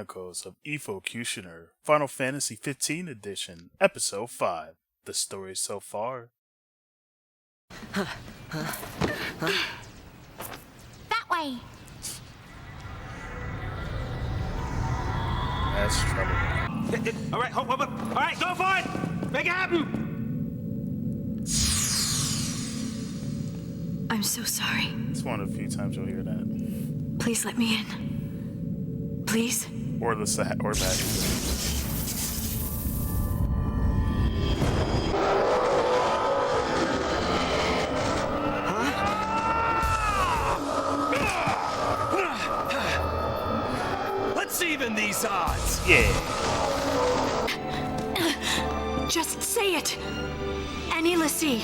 Chronicles of Efocutioner, Final Fantasy 15 Edition, Episode 5. The story so far. That way. That's trouble. All right, hold up. All right, go for it. Make it happen. I'm so sorry. It's one of the few times you'll hear that. Please let me in. Please? Or that. Let's even these odds. Yeah. Just say it. Any Lassie.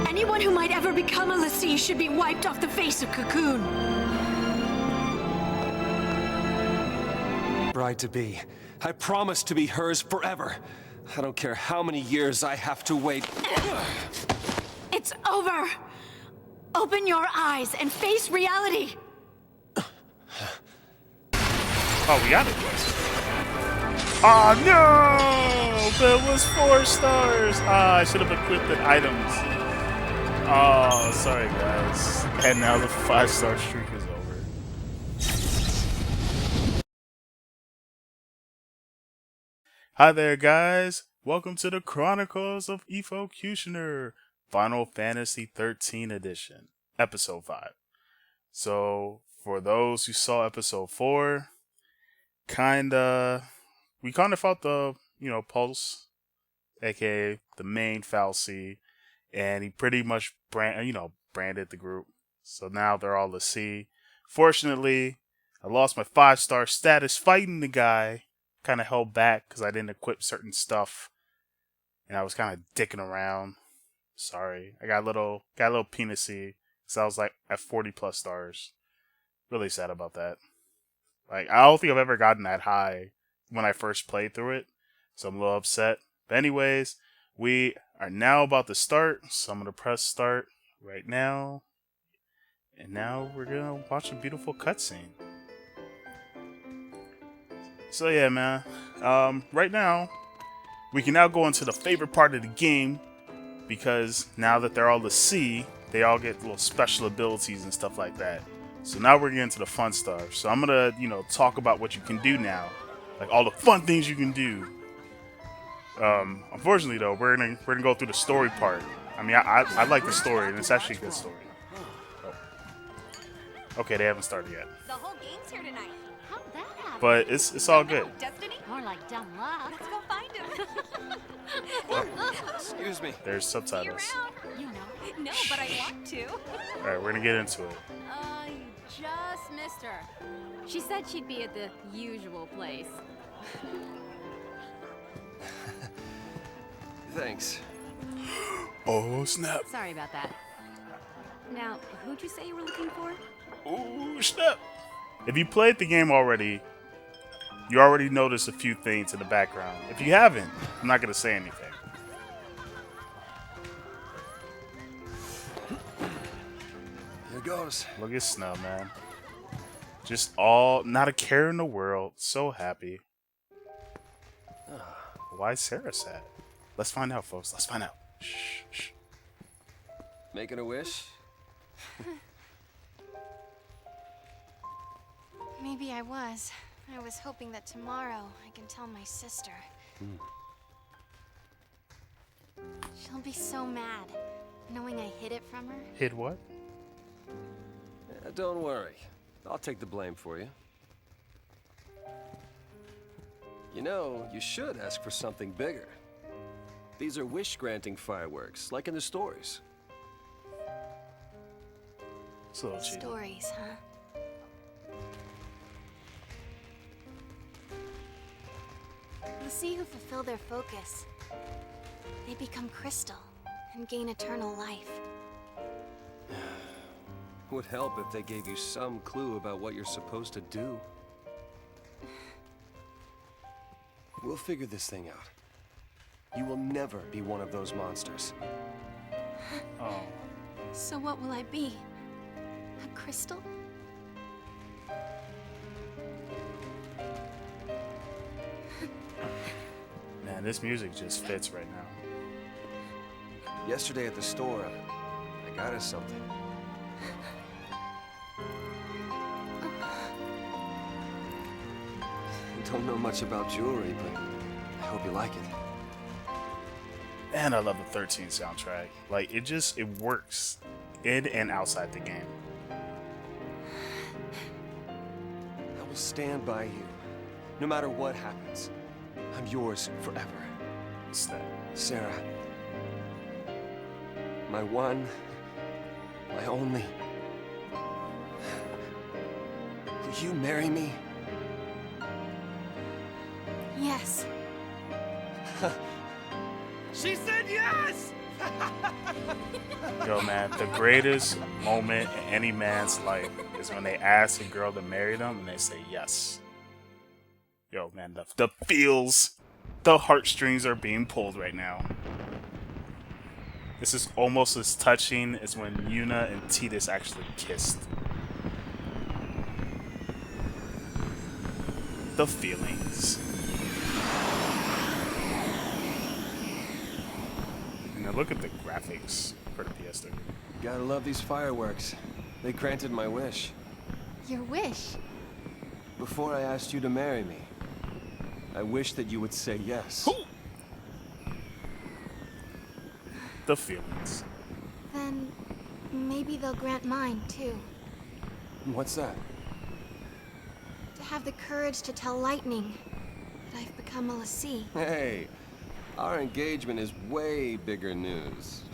Anyone who might ever become a Lassie should be wiped off the face of Cocoon. Bride-to-be. I promise to be hers forever. I don't care how many years I have to wait. It's over. Open your eyes and face reality. Oh, we got it. Oh no! That was 4 stars. I should have equipped the items. Oh, sorry guys. And now the 5-star streak is over. Hi there, guys. Welcome to the Chronicles of Efocutioner, Final Fantasy 13 Edition, Episode 5. So, for those who saw Episode 4, we kind of fought the, Pulse, aka the main Falsey, and he pretty much branded the group. So now they're all the C. Fortunately, I lost my 5-star status fighting the guy. Kind of held back because I didn't equip certain stuff, and I was kind of dicking around. Sorry, I got a little penisy because I was like at 40+ stars. Really sad about that. Like, I don't think I've ever gotten that high when I first played through it, so I'm a little upset. But anyways, we are now about to start, so I'm gonna press start right now, and now we're gonna watch a beautiful cutscene. So yeah, man. Right now, we can now go into the favorite part of the game, because now that they're all the C, they all get little special abilities and stuff like that. So now we're getting to the fun stuff. So I'm gonna, talk about what you can do now, like all the fun things you can do. Unfortunately, though, we're gonna go through the story part. I mean, I like the story, and it's actually a good story. Oh. Okay, they haven't started yet. The whole gang's here tonight. How'd that happen? But it's all good. Destiny? More like dumb luck. Let's go find him. Excuse me. There's See you subtitles. around. You know. No, but I want to. Alright, we're gonna get into it. You just missed her. She said she'd be at the usual place. Thanks. Oh, snap. Sorry about that. Now, who'd you say you were looking for? Ooh, snap. If you played the game already, you already noticed a few things in the background. If you haven't, I'm not going to say anything. Here goes. Look at Snow, man. Just not a care in the world. So happy. Why is Sarah sad? Let's find out, folks. Let's find out. Shh, shh. Making a wish? Maybe I was. I was hoping that tomorrow I can tell my sister. She'll be so mad, knowing I hid it from her. Hid what? Don't worry. I'll take the blame for you. You should ask for something bigger. These are wish-granting fireworks, like in the stories. It's a little cheating. Stories, huh? The sea who fulfill their focus, they become crystal and gain eternal life. Would help if they gave you some clue about what you're supposed to do. We'll figure this thing out. You will never be one of those monsters. Oh. So what will I be? A crystal? Man, this music just fits right now. Yesterday at the store, I got us something. I don't know much about jewelry, but I hope you like it. And I love the 13 soundtrack. Like, it works in and outside the game. I will stand by you, no matter what happens. I'm yours forever. What's that? Sarah. My one, my only. Will you marry me? Yes. She said yes! Yo, man, the greatest moment in any man's life is when they ask a girl to marry them and they say yes. Yo, man, the feels, the heartstrings are being pulled right now. This is almost as touching as when Yuna and Tidus actually kissed. The feelings. And now look at the graphics for the PS3. Gotta love these fireworks. They granted my wish. Your wish. Before I asked you to marry me, I wish that you would say yes. The feelings. Then maybe they'll grant mine too. What's that? To have the courage to tell Lightning that I've become a Lassie. Hey, our engagement is way bigger news.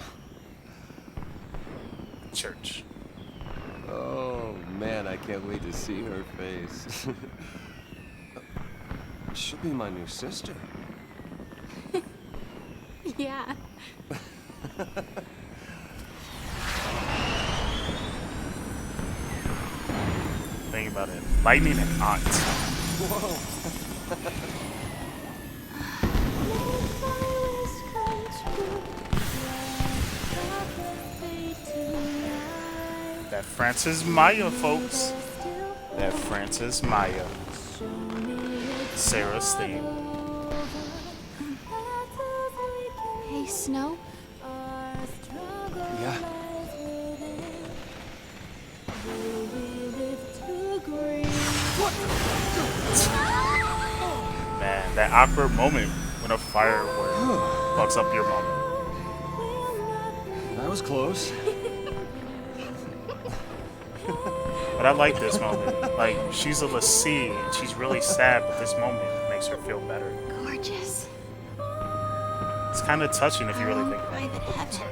Church. Oh man, I can't wait to see her face. She'll be my new sister. Yeah. Think about it. Lightning and Aunt. Whoa. That Francis Maya, folks. That Francis Maya. Sarah's theme. Hey, Snow? Yeah. Man, that awkward moment when a firework fucks up your moment. That was close. But I like this moment. Like, she's a Lassie and she's really sad, but this moment makes her feel better. Gorgeous. It's kind of touching if you really think about Private it. heaven.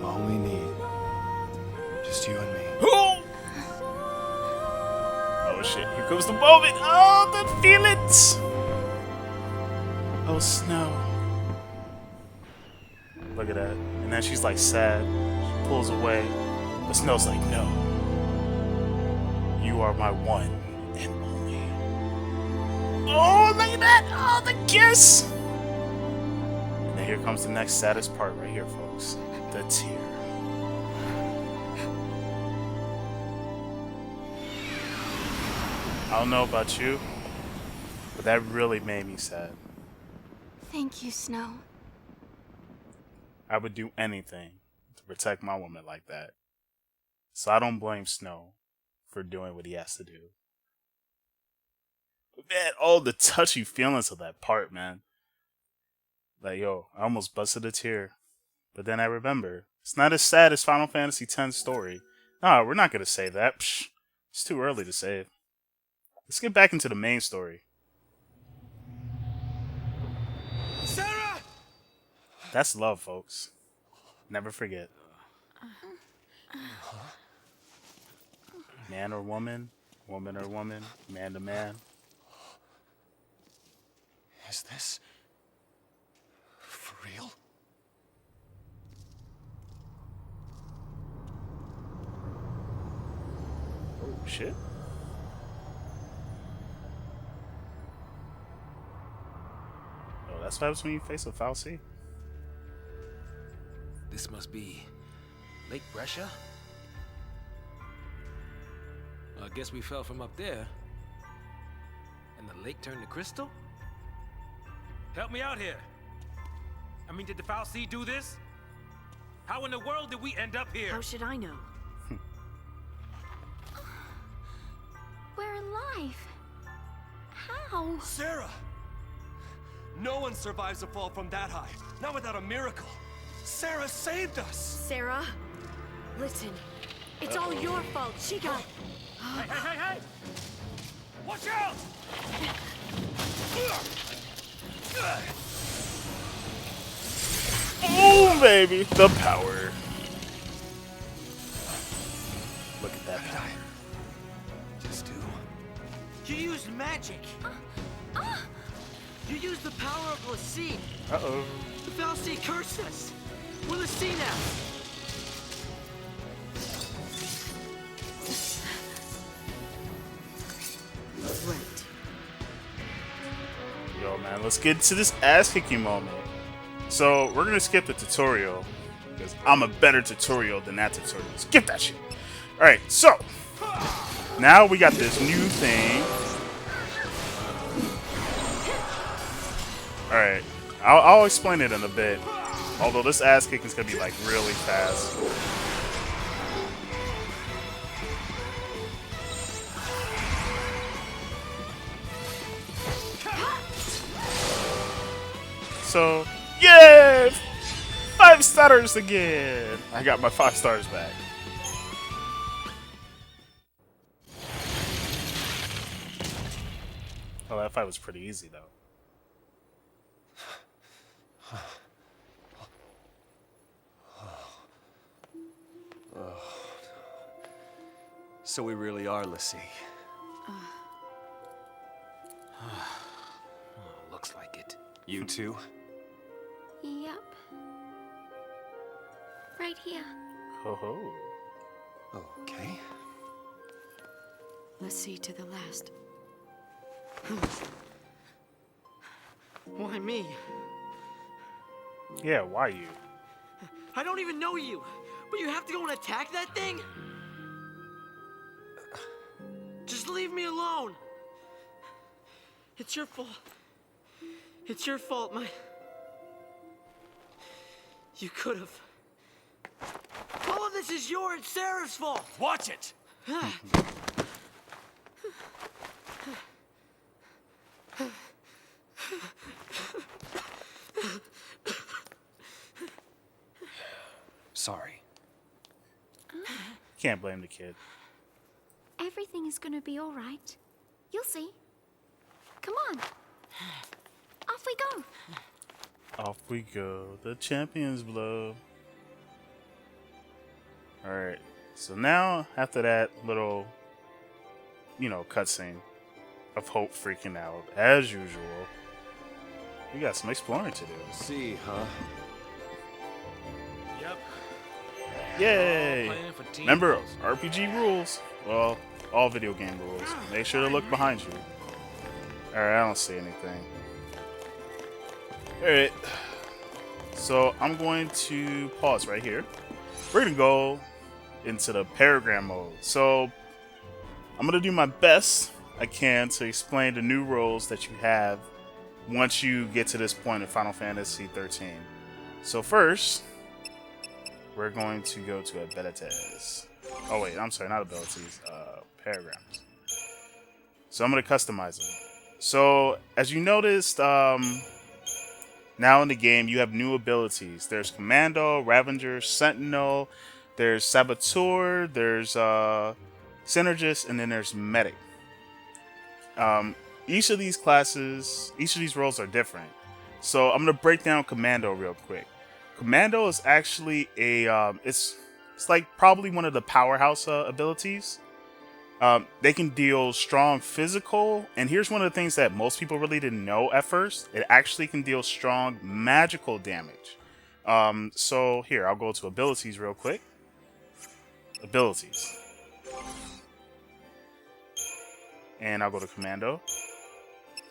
All we need. Just you and me. Oh shit, here comes the moment. Oh, the feelings. Oh, Snow. Look at that. And then she's like sad. She pulls away. But Snow's like, no. You are my one and only. Oh, look at that. Oh, the kiss. And then here comes the next saddest part right here, folks. The tear. I don't know about you, but that really made me sad. Thank you, Snow. I would do anything to protect my woman like that. So I don't blame Snow for doing what he has to do. But man, all the touchy feelings of that part, man. Like, yo, I almost busted a tear. But then I remember, it's not as sad as Final Fantasy X's story. No, we're not going to save that. Psh, it's too early to save. Let's get back into the main story. Sarah! That's love, folks. Never forget. Man or woman, woman or woman, man to man. Is this for real? Oh, shit. Oh, that's what happens when you face a foul sea. This must be Lake Brescia? Well, I guess we fell from up there. And the lake turned to crystal? Help me out here. I mean, did the Foul Sea do this? How in the world did we end up here? How should I know? We're alive. How? Sarah! No one survives a fall from that high. Not without a miracle. Sarah saved us! Sarah, listen. It's all your fault. She got... Hey! Watch out! Oh, baby. The power. Look at that power. Just do. You used magic. You used the power of Lassie. Uh-oh. The Fal'Cie cursed us. We're Lassie now. Right. Yo, man, let's get to this ass-kicking moment. So, we're gonna skip the tutorial, because I'm a better tutorial than that tutorial. Skip that shit. Alright, so, now we got this new thing. Alright, I'll explain it in a bit. Although this ass-kick is gonna be, like, really fast. So, yeah! 5 stars again! I got my 5 stars back. Oh, that fight was pretty easy, though. So we really are Lassie. Looks like it. You too? Yep. Right here. Ho ho. Okay. Let's see to the last. Why me? Yeah, why you? I don't even know you. But you have to go and attack that thing? Just leave me alone. It's your fault. It's your fault, You could have. All of this is your and Sarah's fault. Watch it. Sorry. Can't blame the kid. Everything is gonna be all right. You'll see. Come on. Off we go. Off we go. The champion's blow. Alright. So now, after that little, cutscene of Hope freaking out, as usual, we got some exploring to do. See, huh? Yep. Yay! Playing for team Remember, goals. RPG rules. Well, all video game rules. Make sure to look behind you. Alright, I don't see anything. Alright. So, I'm going to pause right here. We're going to go into the paragram mode. So, I'm going to do my best I can to explain the new roles that you have once you get to this point in Final Fantasy 13. So first, we're going to go to abilities. Oh wait, I'm sorry, not abilities, paragrams. So I'm going to customize them. So as you noticed, now in the game you have new abilities. There's Commando, Ravager, Sentinel, there's Saboteur, there's Synergist, and then there's Medic. Each of these classes, each of these roles are different. So I'm going to break down Commando real quick. Commando is actually a, it's like probably one of the powerhouse abilities. They can deal strong physical, and here's one of the things that most people really didn't know at first. It actually can deal strong magical damage. So here, I'll go to abilities real quick. Abilities. And I'll go to Commando.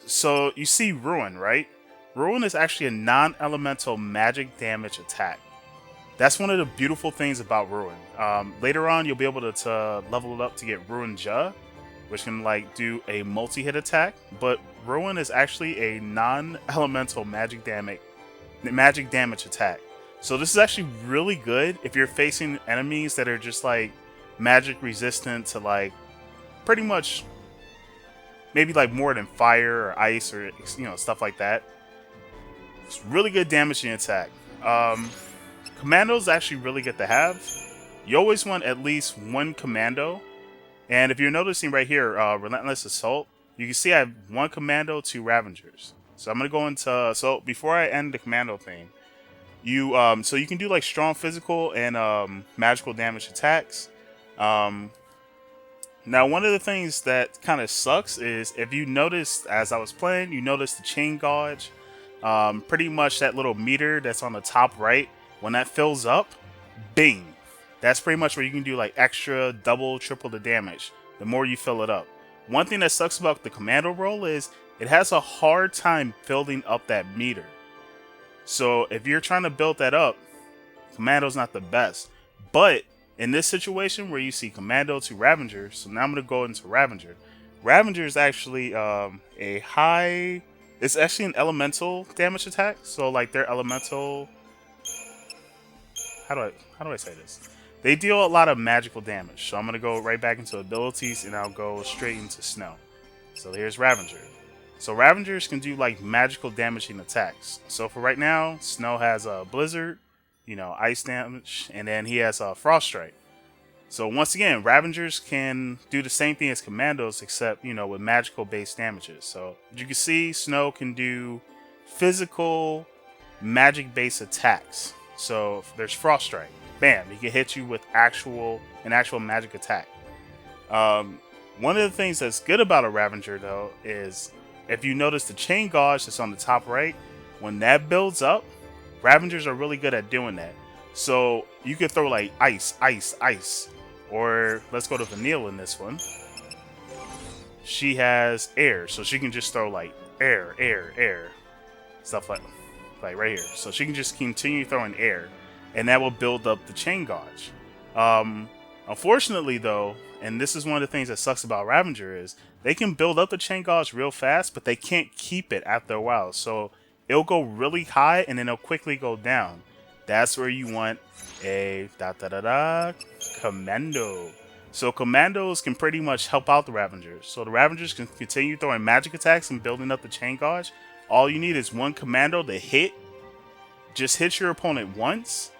So you see Ruin, right? Ruin is actually a non-elemental magic damage attack. That's one of the beautiful things about Ruin. Later on, you'll be able to level it up to get Ruin Ja. which can like do a multi-hit attack, but Ruin is actually a non-elemental magic damage attack. So this is actually really good if you're facing enemies that are just like magic resistant to like pretty much maybe like more than fire or ice or stuff like that. It's really good damaging attack. Commando's actually really good to have. You always want at least one commando. And if you're noticing right here, Relentless Assault, you can see I have one commando, 2 Ravengers. So I'm gonna go into before I end the commando thing, you can do like strong physical and magical damage attacks. Now one of the things that kind of sucks is if you noticed as I was playing, you noticed the chain gauge, pretty much that little meter that's on the top right. When that fills up, bing. That's pretty much where you can do like extra, double, triple the damage the more you fill it up. One thing that sucks about the commando roll is it has a hard time filling up that meter. So if you're trying to build that up, commando's not the best. But in this situation where you see commando to Ravenger, so now I'm going to go into Ravenger. Ravenger is actually it's actually an elemental damage attack. So like their elemental, how do I say this? They deal a lot of magical damage. So I'm going to go right back into abilities and I'll go straight into Snow. So here's Ravenger. So Ravengers can do like magical damaging attacks. So for right now, Snow has a Blizzard, ice damage, and then he has a Frost Strike. So once again, Ravengers can do the same thing as Commandos, except, with magical based damages. So as you can see, Snow can do physical magic based attacks. So if there's Frost Strike, bam, he can hit you with an actual magic attack. One of the things that's good about a Ravenger though is if you notice the chain gauge that's on the top right, when that builds up, Ravengers are really good at doing that. So you could throw like ice, ice, ice. Or let's go to Vanille in this one. She has air, so she can just throw like air, air, air. Stuff like right here. So she can just continue throwing air, and that will build up the chain gauge. Unfortunately though, and this is one of the things that sucks about Ravenger, is they can build up the chain gauge real fast, but they can't keep it after a while. So it'll go really high and then it'll quickly go down. That's where you want a commando. So commandos can pretty much help out the Ravengers. So the Ravengers can continue throwing magic attacks and building up the chain gauge. All you need is one commando to hit. Just hit your opponent once,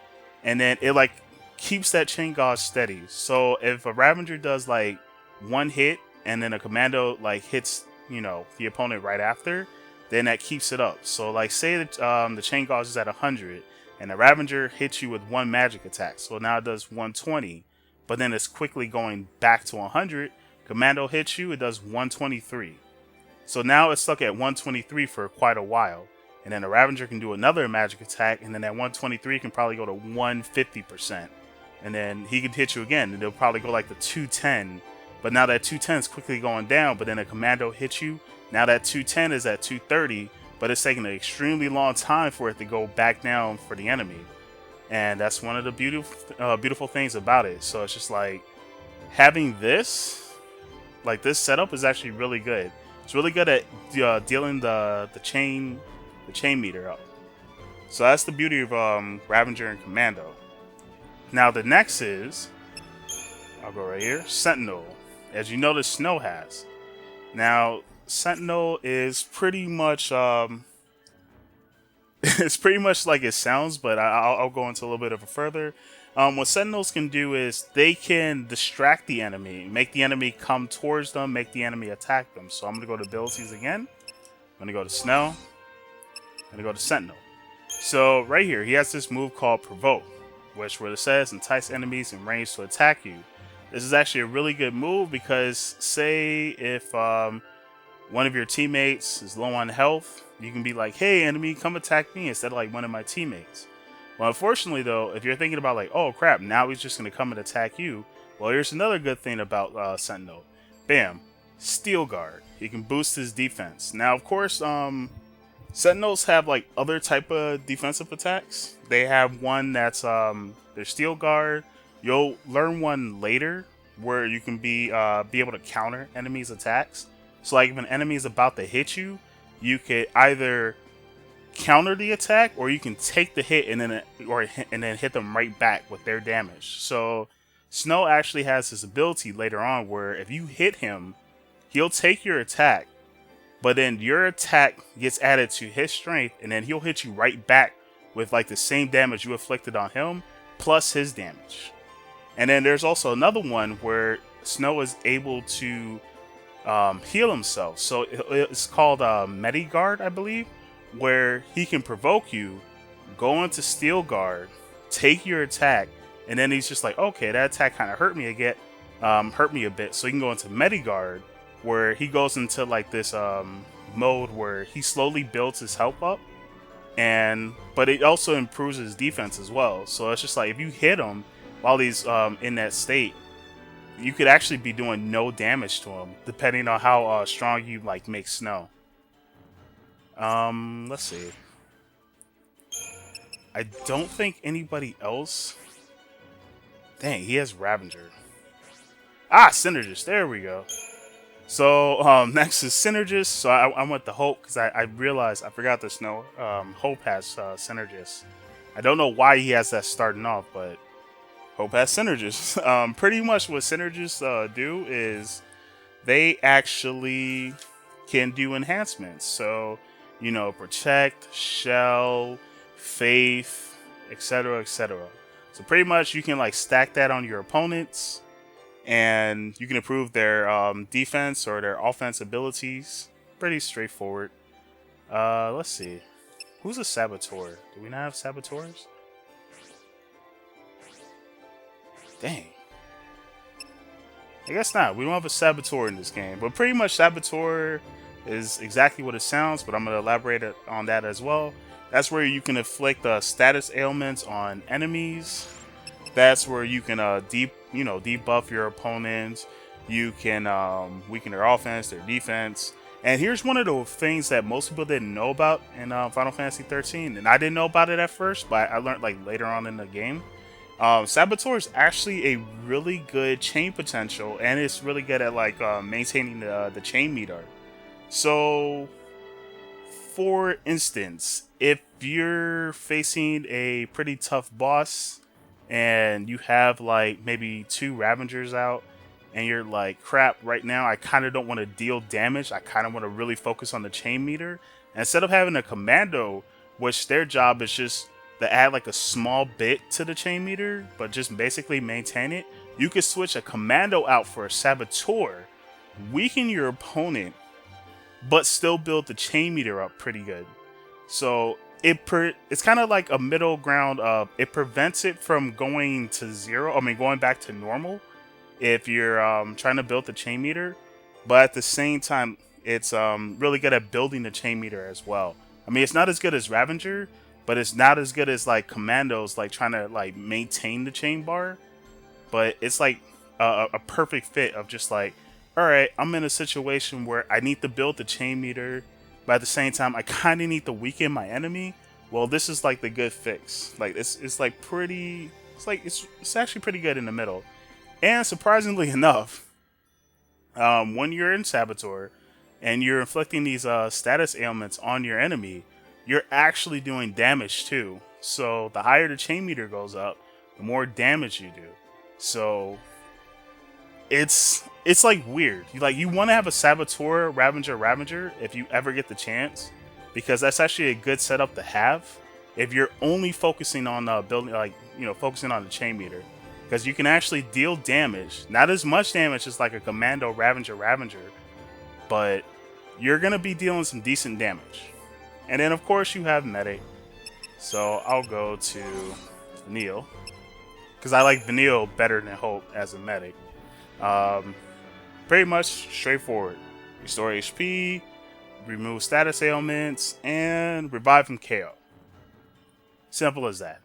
and then it like keeps that chain gauge steady. So if a Ravenger does like one hit and then a commando like hits the opponent right after, then that keeps it up. So like say that the chain gauge is at 100 and the Ravenger hits you with one magic attack, so now it does 120, but then it's quickly going back to 100. Commando hits you, it does 123. So now it's stuck at 123 for quite a while. And then the Ravenger can do another magic attack, and then that 123 can probably go to 150%. And then he can hit you again, and it'll probably go like the 210. But now that 210 is quickly going down, but then a commando hits you. Now that 210 is at 230, but it's taking an extremely long time for it to go back down for the enemy. And that's one of the beautiful things about it. So it's just like having this setup is actually really good. It's really good at dealing the chain meter up. So that's the beauty of Ravenger and Commando. Now the next is, I'll go right here, Sentinel. As you notice, Snow has. Now Sentinel is pretty much it's pretty much like it sounds, but I'll go into a little bit of a further. What Sentinels can do is they can distract the enemy, make the enemy come towards them, make the enemy attack them. So I'm going to go to abilities again. I'm going to go to Snow. I'm going to go to Sentinel. So right here, he has this move called Provoke, which where it says entice enemies in range to attack you. This is actually a really good move because say if one of your teammates is low on health, you can be like, hey enemy, come attack me instead of like one of my teammates. Well, unfortunately though, if you're thinking about like, oh crap, now he's just going to come and attack you. Well, here's another good thing about Sentinel. Bam, Steel Guard. He can boost his defense. Now, of course, Sentinels have like other type of defensive attacks. They have one that's their Steel Guard. You'll learn one later where you can be able to counter enemies' attacks. So like if an enemy is about to hit you, you could either counter the attack or you can take the hit and then hit them right back with their damage. So Snow actually has this ability later on where if you hit him, he'll take your attack, but then your attack gets added to his strength, and then he'll hit you right back with like the same damage you inflicted on him plus his damage. And then there's also another one where Snow is able to heal himself. So it's called Mediguard, I believe, where he can provoke you, go into Steel Guard, take your attack, and then he's just like, okay, that attack kind of hurt me a bit. So he can go into Mediguard, where he goes into like this mode where he slowly builds his health up, but it also improves his defense as well. So it's just like if you hit him while he's in that state, you could actually be doing no damage to him, depending on how strong you like make Snow. Let's see. I don't think anybody else. Dang, he has Ravager. Synergist. There we go. So next is Synergist. So I went to Hope because I realized I forgot this. No, Hope has Synergist. I don't know why he has that starting off, but Hope has Synergist. Pretty much what Synergists do is they actually can do enhancements. So, you know, Protect, Shell, Faith, etc., etc. So pretty much you can like stack that on your opponents, and you can improve their defense or their offense abilities. Pretty straightforward. Let's see. Who's a Saboteur? Do we not have Saboteurs? Dang. I guess not. We don't have a Saboteur in this game. But pretty much Saboteur is exactly what it sounds, but I'm going to elaborate on that as well. That's where you can inflict status ailments on enemies. That's where you can debuff your opponents. You can weaken their offense, their defense. And here's one of the things that most people didn't know about in Final Fantasy 13, and I didn't know about it at first, but I learned like later on in the game. Saboteur is actually a really good chain potential, and it's really good at like maintaining the chain meter. So, for instance, if you're facing a pretty tough boss and you have like maybe 2 Ravengers out, and you're like, crap, right now I kind of don't want to deal damage, I kind of want to really focus on the chain meter. And instead of having a commando, which their job is just to add like a small bit to the chain meter, but just basically maintain it, you could switch a commando out for a Saboteur, weaken your opponent, but still build the chain meter up pretty good. So it's kind of like a middle ground of, it prevents it from going to zero, going back to normal if you're trying to build the chain meter, but at the same time it's really good at building the chain meter as well. It's not as good as Ravager, but it's not as good as like commandos like trying to like maintain the chain bar. But it's like a perfect fit of just like, all right, I'm in a situation where I need to build the chain meter, but at the same time I kind of need to weaken my enemy. Well, this is like the good fix. Like it's like pretty, it's actually pretty good in the middle. And surprisingly enough, when you're in Saboteur and you're inflicting these status ailments on your enemy, you're actually doing damage too. So the higher the chain meter goes up, the more damage you do. So it's like weird. You want to have a Saboteur Ravager if you ever get the chance, because that's actually a good setup to have if you're only focusing on building, focusing on the chain meter, because you can actually deal damage, not as much damage as like a commando Ravager, but you're gonna be dealing some decent damage. And then of course you have medic. So I'll go to Vanille, because I like Vanille better than Hope as a medic. Pretty much straightforward. Restore HP, remove status ailments, and revive from KO. Simple as that.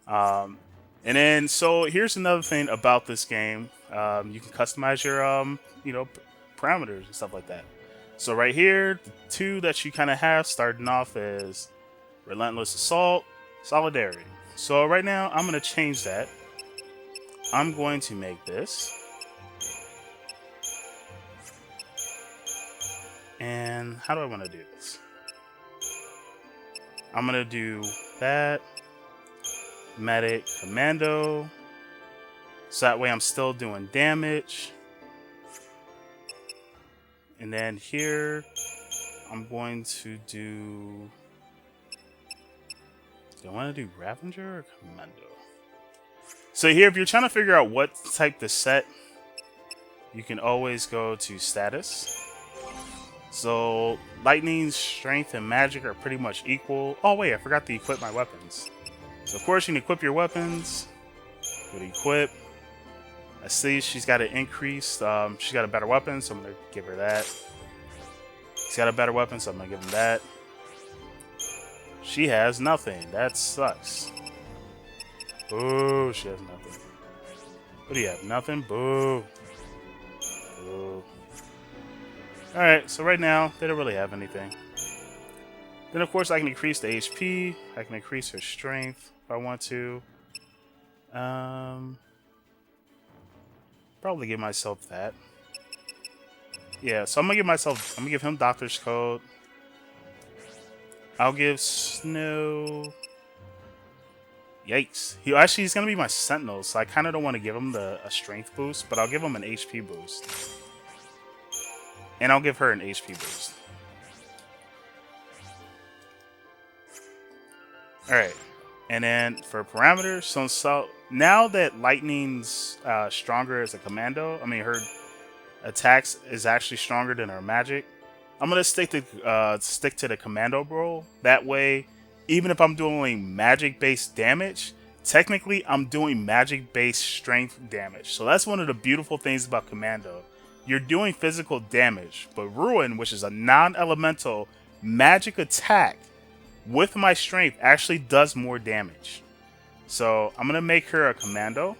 And then, so here's another thing about this game. You can customize your, parameters and stuff like that. So right here, the 2 that you kind of have starting off is Relentless Assault, Solidarity. So right now, I'm going to change that. I'm going to make this then how do I want to do this? I'm gonna do that. Medic, commando. So that way I'm still doing damage. And then here, I'm going to do... Do I want to do Ravager or Commando? So here, if you're trying to figure out what type to set, you can always go to status. So lightning, strength, and magic are pretty much equal. Oh wait, I forgot to equip my weapons. So of course you can equip your weapons. Go to equip. I see she's got an increase. She's got a better weapon, so I'm gonna give her that. She's got a better weapon, so I'm gonna give him that. She has nothing. That sucks. Boo, she has nothing. What do you have? Nothing? Boo. Boo. Alright, so right now, they don't really have anything. Then of course I can increase the HP. I can increase her strength if I want to. Probably give myself that. Yeah, so I'm gonna give him Doctor's Code. I'll give Snow... Yikes. He's gonna be my Sentinel, so I kinda don't want to give him a strength boost, but I'll give him an HP boost. And I'll give her an HP boost. Alright. And then for parameters, so now that Lightning's stronger as a commando, I mean her attacks is actually stronger than her magic, I'm gonna stick to the commando role. That way, even if I'm doing magic-based damage, technically I'm doing magic-based strength damage. So that's one of the beautiful things about commando. You're doing physical damage, but Ruin, which is a non-elemental magic attack with my strength, actually does more damage. So I'm gonna make her a commando.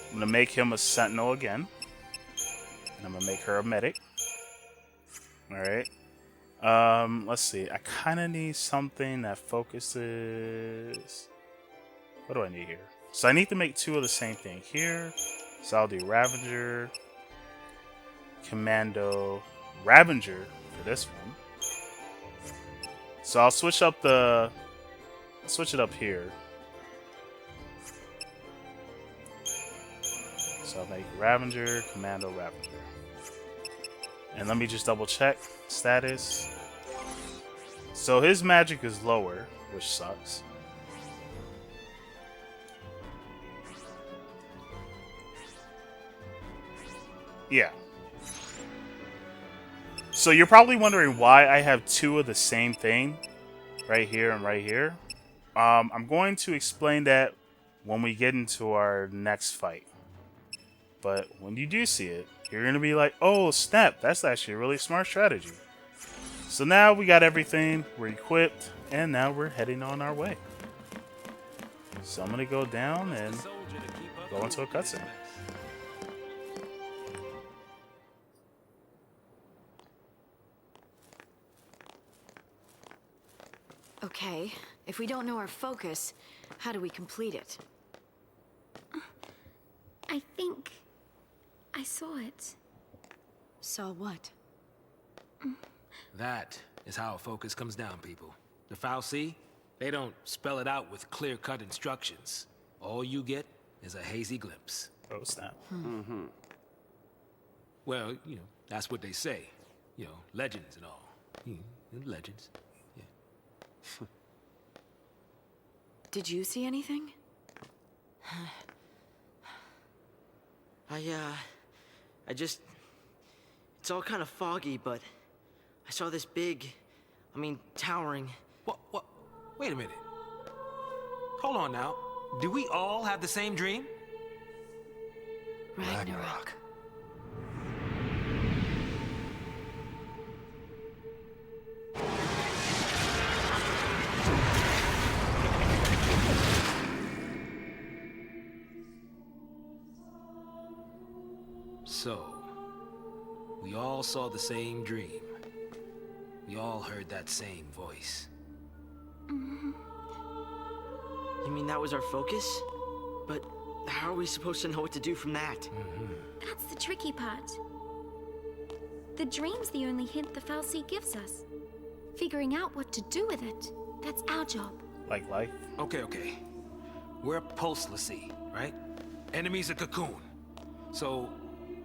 I'm gonna make him a sentinel again. And I'm gonna make her a medic. Alright. Let's see. I kinda need something that focuses. What do I need here? So I need to make two of the same thing here. So I'll do Ravager, Commando, Ravager for this one. So I'll switch up switch it up here. So I'll make Ravager, Commando, Ravager. And let me just double check status. So his magic is lower, which sucks. Yeah. So you're probably wondering why I have two of the same thing right here and right here. I'm going to explain that when we get into our next fight. But when you do see it, you're going to be like, oh snap, that's actually a really smart strategy. So now we got everything, we're equipped, and now we're heading on our way. So I'm going to go down and go into a cutscene. Okay, if we don't know our focus, how do we complete it? I think I saw it. Saw what? That is how a focus comes down, people. The fal'Cie, they don't spell it out with clear-cut instructions. All you get is a hazy glimpse. Oh snap. Mm-hmm. Well, you know, that's what they say. You know, legends and all. Legends. Yeah. Did you see anything? I just... It's all kind of foggy, but I saw this big, towering... What? Wait a minute. Hold on now. Do we all have the same dream? Ragnarok. So, we all saw the same dream. We all heard that same voice. You mean that was our focus? But how are we supposed to know what to do from that? That's the tricky part. The dream's the only hint the Fal'Cie gives us. Figuring out what to do with it, that's our job. Like life. Okay. We're a pulse Lassie, right? Enemy's a cocoon. So,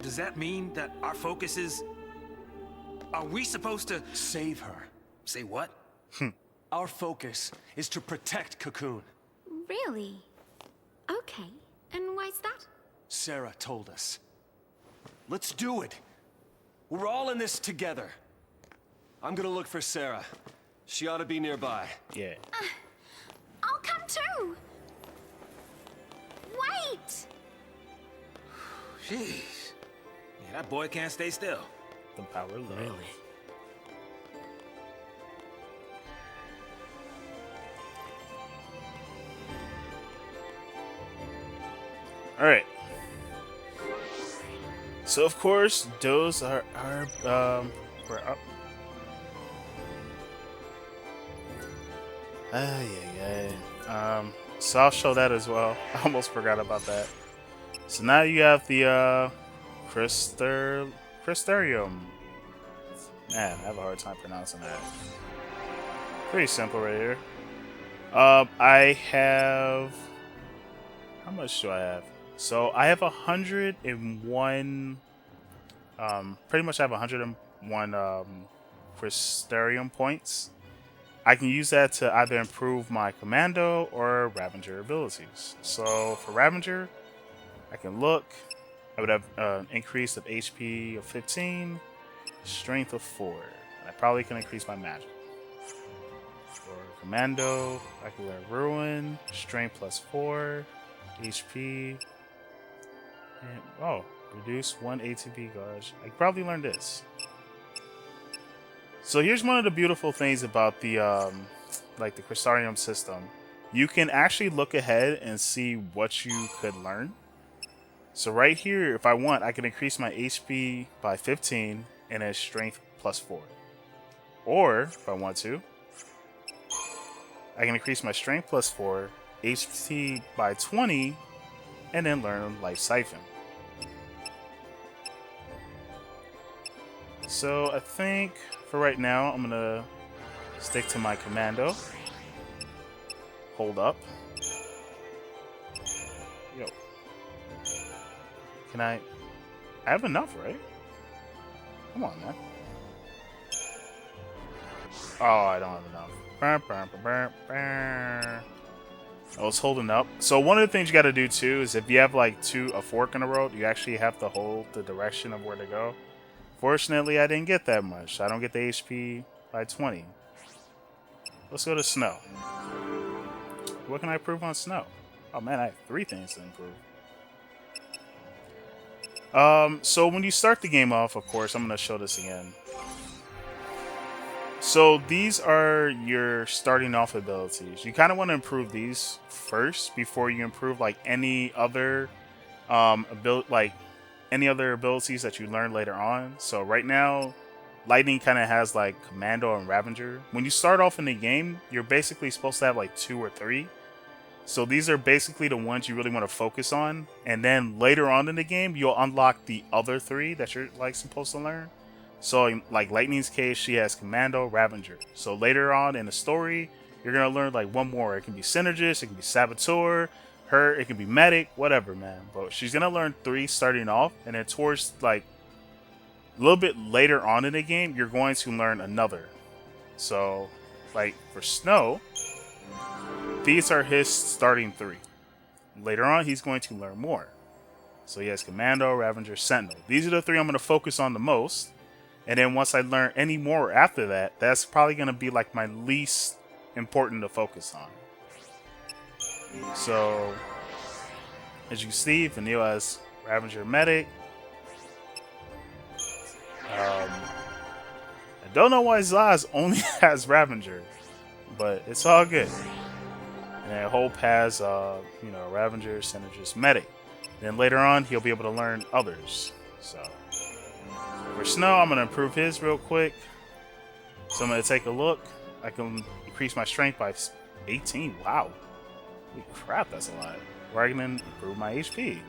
does that mean that our focus is... Are we supposed to... Save her. Say what? Our focus is to protect Cocoon. Really? Okay. And why's that? Sarah told us. Let's do it. We're all in this together. I'm gonna look for Sarah. She ought to be nearby. Yeah. I'll come too! Wait! Jeez. Yeah, that boy can't stay still. The power of love. Really? Alright. So of course, those are we're up. So I'll show that as well. I almost forgot about that. So now you have the Crystarium. Man, I have a hard time pronouncing that. Pretty simple right here. I have... How much do I have? So I have 101... pretty much I have 101 Crystarium points. I can use that to either improve my Commando or Ravager abilities. So for Ravager, I can look. I would have an increase of HP of 15, Strength of 4. And I probably can increase my magic. For Commando, I can learn Ruin, Strength plus 4, HP, and oh, reduce 1 ATB gauge. I could probably learn this. So here's one of the beautiful things about the like the Crystarium system. You can actually look ahead and see what you could learn. So right here, if I want, I can increase my HP by 15 and a strength plus 4. Or if I want to, I can increase my strength plus 4, HP by 20, and then learn Life Siphon. So I think for right now, I'm gonna stick to my Commando. Hold up. Yo. Can I have enough, right? Come on, man. Oh, I don't have enough. I was holding up. So one of the things you gotta do too is if you have like a fork in the road, you actually have to hold the direction of where to go. Fortunately, I didn't get that much. I don't get the HP by 20. Let's go to Snow. What can I improve on Snow? Oh man, I have 3 things to improve. So when you start the game off, of course, I'm going to show this again. So these are your starting off abilities. You kind of want to improve these first before you improve like any other any other abilities that you learn later on. So right now, Lightning kind of has like Commando and Ravager. When you start off in the game, you're basically supposed to have like 2 or 3. So these are basically the ones you really want to focus on. And then later on in the game, you'll unlock the other 3 that you're like supposed to learn. So in like Lightning's case, she has Commando, Ravager. So later on in the story, you're going to learn like one more. It can be Synergist, it can be Saboteur, it can be Medic, whatever, man. But she's going to learn 3 starting off. And then towards like a little bit later on in the game, you're going to learn another. So like for Snow, these are his starting 3. Later on, he's going to learn more. So he has Commando, Ravager, Sentinel. These are the 3 I'm going to focus on the most. And then once I learn any more after that, that's probably going to be like my least important to focus on. So, as you can see, Vanille has Ravager, Medic. I don't know why Zaz only has Ravager, but it's all good. And then Hope has, Ravager, Synergist, Medic. Then later on, he'll be able to learn others. So, for Snow, I'm going to improve his real quick. So I'm going to take a look. I can increase my strength by 18. Wow. Holy crap, that's a lot. Or I can improve my HP.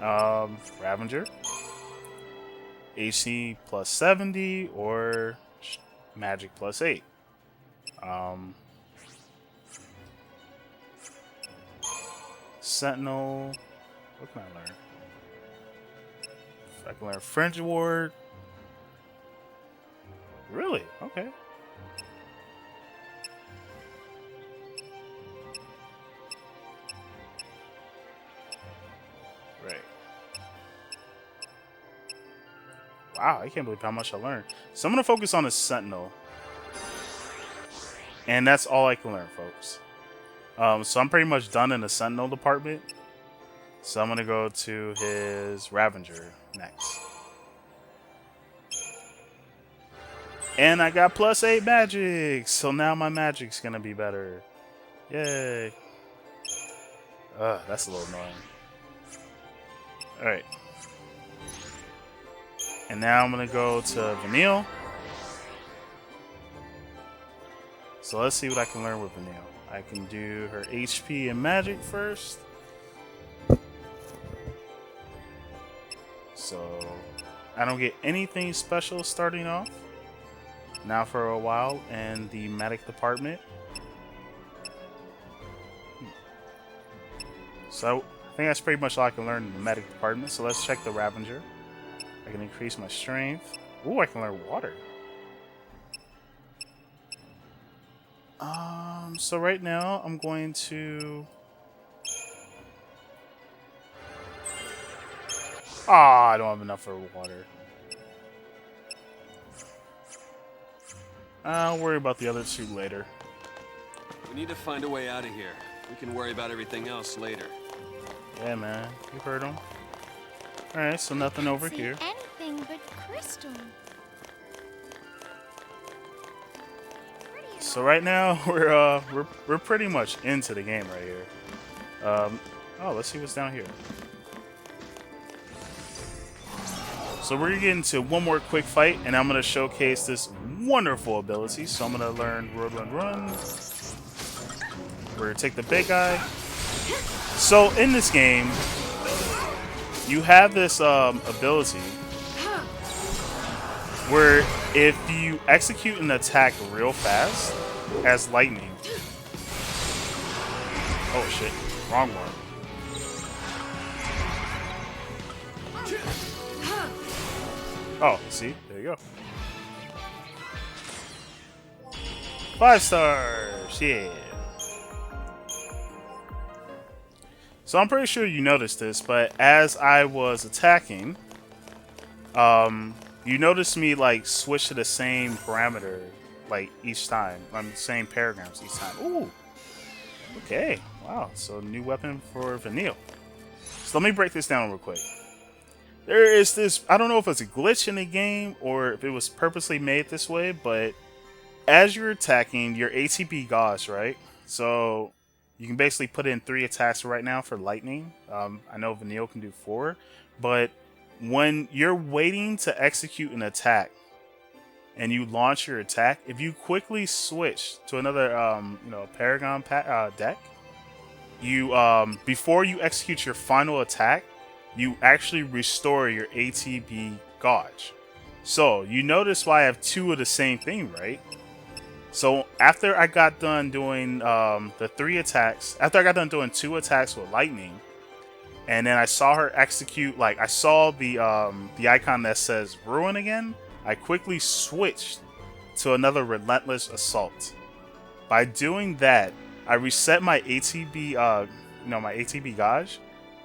Ravager. AC plus 70 or magic plus 8. Sentinel. What can I learn? I can learn Fringe Ward. Really? Okay. Right. Wow, I can't believe how much I learned. So I'm going to focus on the Sentinel. And that's all I can learn, folks. So I'm pretty much done in the Sentinel department. So I'm going to go to his Ravager next. And I got plus 8 magic. So now my magic's going to be better. Yay. That's a little annoying. Alright. And now I'm going to go to Vanille. So let's see what I can learn with Vanille. I can do her HP and magic first. So I don't get anything special starting off. Now for a while in the medic department. So I think that's pretty much all I can learn in the medic department. So let's check the Ravager. I can increase my strength. Ooh, I can learn water. So right now I'm going to... I don't have enough for water. I'll worry about the other two later. We need to find a way out of here. We can worry about everything else later. Yeah, man. You heard him. Alright, so nothing over See here. anything but crystal. So right now we're pretty much into the game right here. Oh, let's see what's down here. So we're getting to one more quick fight, and I'm gonna showcase this wonderful ability. So I'm gonna learn run. We're gonna take the big guy. So in this game, you have this ability where if you execute an attack real fast as lightning. Oh shit, wrong one. Oh, see, there you go. 5 stars, yeah. So I'm pretty sure you noticed this, but as I was attacking, you noticed me like switch to the same parameter like each time. Same paragrams each time. Ooh. Okay. Wow. So new weapon for Vanille. So let me break this down real quick. There is this, I don't know if it's a glitch in the game or if it was purposely made this way, but as you're attacking, your ATB gauge, right? So you can basically put in 3 attacks right now for lightning. I know Vanille can do 4, but when you're waiting to execute an attack and you launch your attack, if you quickly switch to another, Paragon deck, you before you execute your final attack, you actually restore your ATB gauge. So you notice why I have 2 of the same thing, right? So after I got done doing the 3 attacks, after I got done doing 2 attacks with lightning, and then I saw her execute, like I saw the icon that says ruin again, I quickly switched to another relentless assault. By doing that, I reset my ATB, my ATB gauge,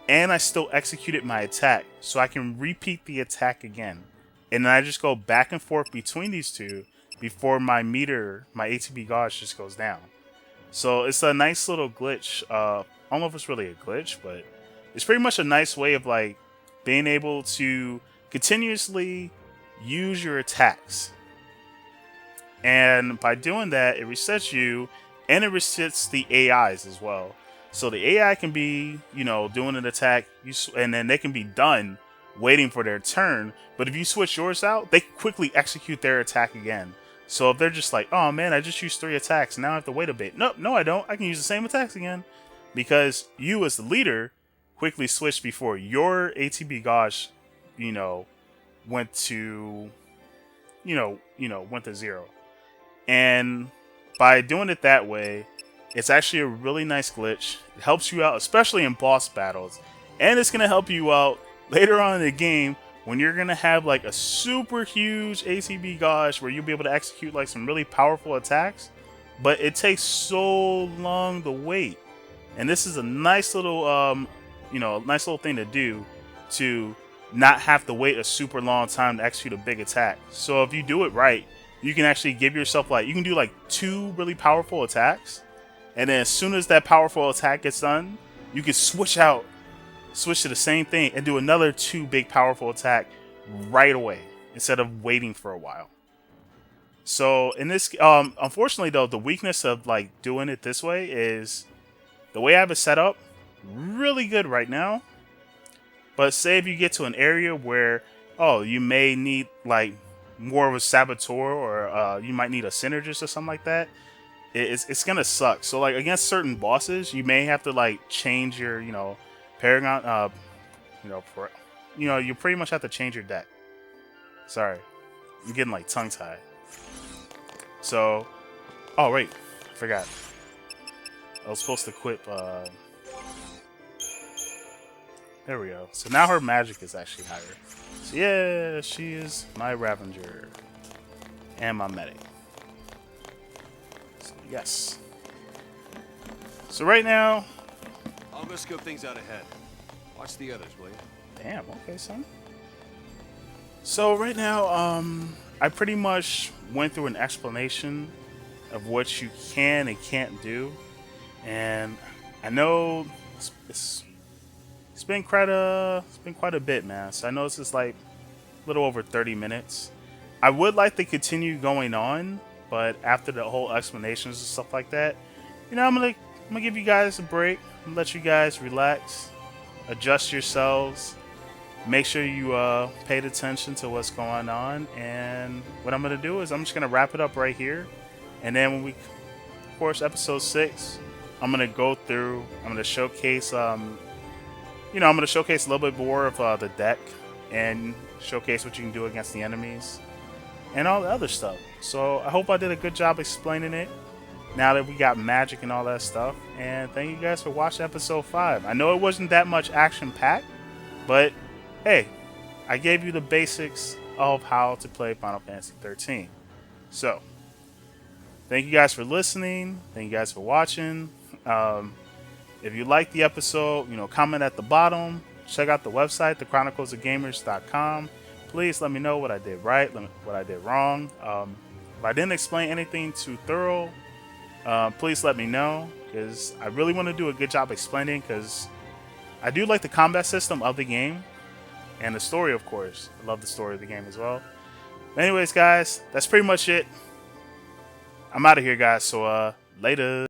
and I still executed my attack, so I can repeat the attack again. And then I just go back and forth between these two before my meter, my ATB gauge just goes down. So it's a nice little glitch. I don't know if it's really a glitch, but it's pretty much a nice way of like being able to continuously use your attacks. And by doing that, it resets you, and it resets the AIs as well. So the AI can be, doing an attack, and then they can be done waiting for their turn. But if you switch yours out, they can quickly execute their attack again. So if they're just like, oh man, I just used 3 attacks, now I have to wait a bit. No, I don't. I can use the same attacks again. Because you as the leader quickly switched before your ATB gauge, went to, went to 0. And by doing it that way, it's actually a really nice glitch. It helps you out, especially in boss battles. And it's going to help you out later on in the game when you're going to have like a super huge ATB gauge where you'll be able to execute like some really powerful attacks. But it takes so long to wait. And this is a nice little, nice little thing to do to not have to wait a super long time to execute a big attack. So if you do it right, you can actually give yourself you can do like 2 really powerful attacks. And then as soon as that powerful attack gets done, you can switch to the same thing and do another 2 big powerful attack right away instead of waiting for a while. So in this, unfortunately though, the weakness of like doing it this way is the way I have it set up, really good right now. But say if you get to an area where, you may need like more of a saboteur or you might need a synergist or something like that, it's gonna suck. So like against certain bosses, you may have to like change your, Paragon, you pretty much have to change your deck. Sorry, I'm getting like tongue-tied. So, oh wait, I forgot. I was supposed to equip, there we go. So now her magic is actually higher. So yeah, she is my Ravager. And my medic. So yes. So right now... I'll go scope things out ahead. Watch the others, will you? Damn, okay, son. So right now, I pretty much went through an explanation of what you can and can't do. And I know it's been quite a bit, man. So I know this is like a little over 30 minutes. I would like to continue going on, but after the whole explanations and stuff like that, I'm gonna give you guys a break. I'm gonna let you guys relax, adjust yourselves, make sure you paid attention to what's going on. And what I'm gonna do is I'm just gonna wrap it up right here, and then when we, of course, episode 6, I'm gonna go through. I'm gonna showcase. I'm gonna showcase a little bit more of the deck and showcase what you can do against the enemies and all the other stuff. So I hope I did a good job explaining it now that we got magic and all that stuff. And thank you guys for watching episode 5. I know it wasn't that much action packed, but hey, I gave you the basics of how to play Final Fantasy 13. So thank you guys for listening. Thank you guys for watching. If you liked the episode, comment at the bottom. Check out the website, thechroniclesofgamers.com. Please let me know what I did right, what I did wrong. If I didn't explain anything too thorough, please let me know, because I really want to do a good job explaining, because I do like the combat system of the game and the story, of course. I love the story of the game as well. But anyways, guys, that's pretty much it. I'm out of here, guys, so later.